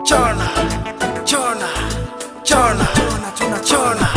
Chona, chona, chona, chona, chona, chona.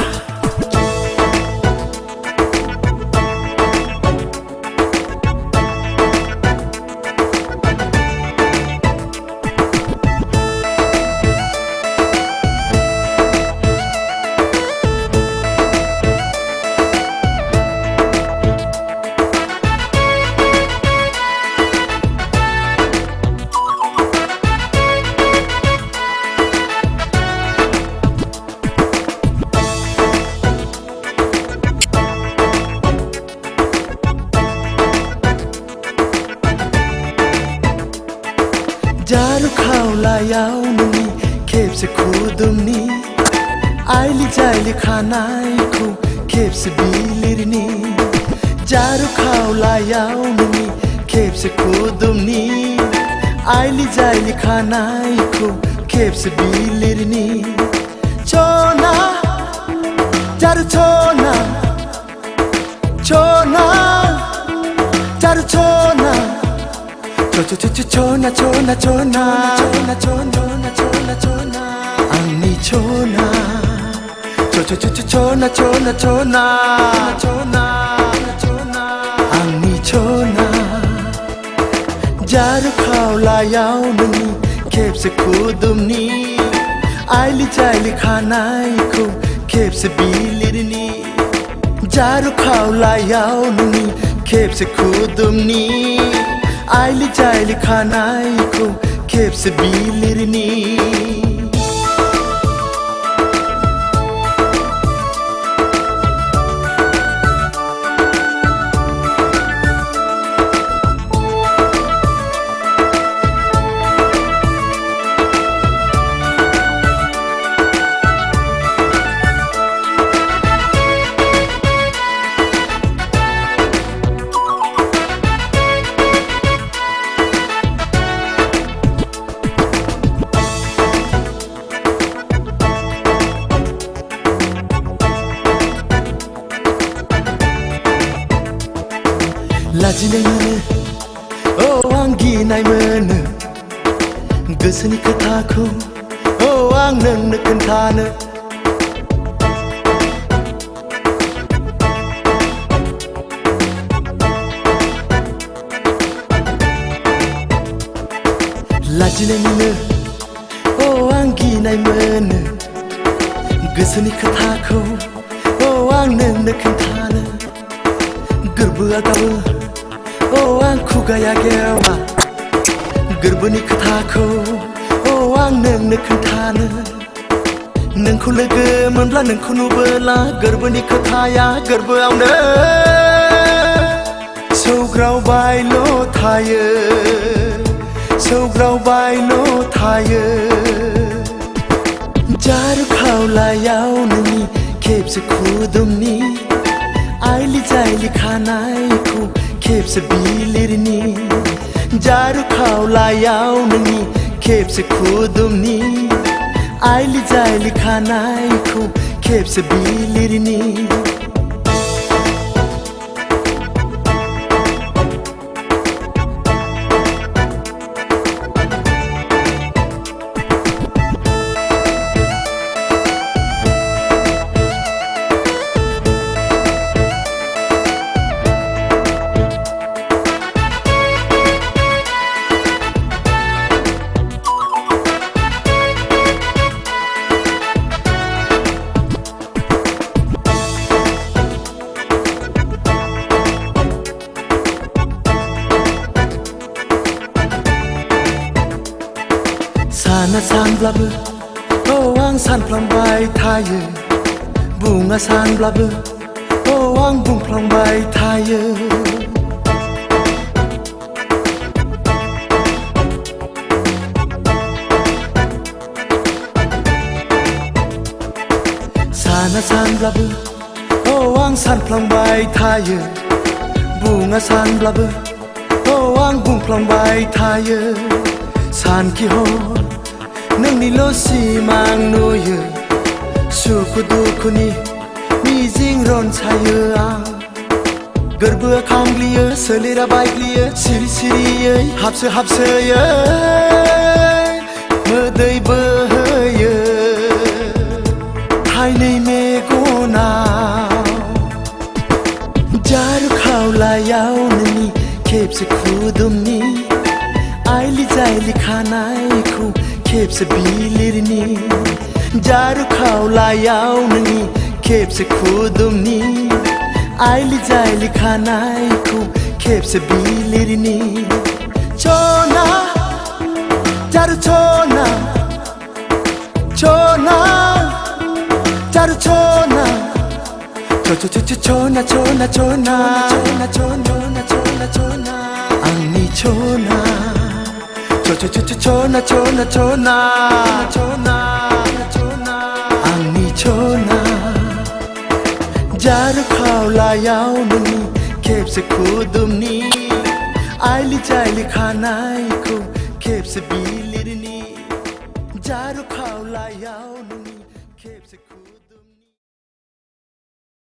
जारु खाउला याउनुनी खेप्से खुदुमनी आइली जाइली खानाइखु खेप्से बिलिरनी जारु खाउला याउनुनी खेप्से खुदुमनी आइली जाइली खानाइखु खेप्से बिलिरनी चोना जारु चोना चोना जारु चोना chona chona chona chona chona chona chona Ani chona chona chona chona chona chona Ani chona Jaru khawla yaununi khepse khudumni Aili jaili khanaiku khepse bilirni Jaru khawla yaununi khepse khudumni आइली जाइली खानाइखु खेप्से बिलिरनी लाजिनाय mono आं गिनाय mono गोसोनि खोथाखौ आं नोंनो खोन्थानो लाजिनाय मोनो आं गिनाय मोनो गोसोनि खोथाखौ आं नोंनो खोन्थानो गोरबोआ गाबो आं खुगाया गेवा गोरबोनि खोथाखौ आं नोंनो खोन्थानो नोंखौ लोगो मोनब्ला नोंखौ नुबोला गोरबोनि खोथाया गोरबोआवनो सौग्रावबायल' थायो सौग्रावबायल' थायो जारु खावलायाव नोंनि खेबसे खुदुमनि आइली जाइली खानाइखौ खेबसे बिलिरनि जारु खावलायाव नोंनि खेबसे खुदुमनि आइली जाइली खानाइखौ खेबसे बिलिरनि साना सानब्लाबो आं सानफ्लांबाय थायो बुङा सानब्लाबो आं बुंफ्लांबाय थायो साना सानब्लाबो आं सानफ्लांबाय थायो बुङा सानब्लाबो आं बुंफ्लांबाय थायो सानखि हर नोंनिल' सिमां नुयो सुखु दुखुनि मिजिं रनसायो आं गोरबोआ खामग्लियो सोलेरा बायग्लियो सिरि सिरियै हाबसो हाबसोयै मोदै बोहैयो थाइनै मेगनाव जारु खावलायाव नोंनि खेबसे खुदुमनि आइलि जाइलि खानायखौ खेबसे बिलिरनि जारु खावलायाव नोंनि खेबसे खुदुमनि आइलि जाइलि खानायखौ खेबसे बिलिरनि चना जारु चना चना जारु चना चना चना चना चना चना चना चना आंनि चना चना चना चना चना चना आंनि चना जारु खावलायाव नोंनि खेबसे खुदुमनि आइलि जाइलि खानायखौ खेबसे बिलिरनि जारु खावलायाव नोंनि खेबसे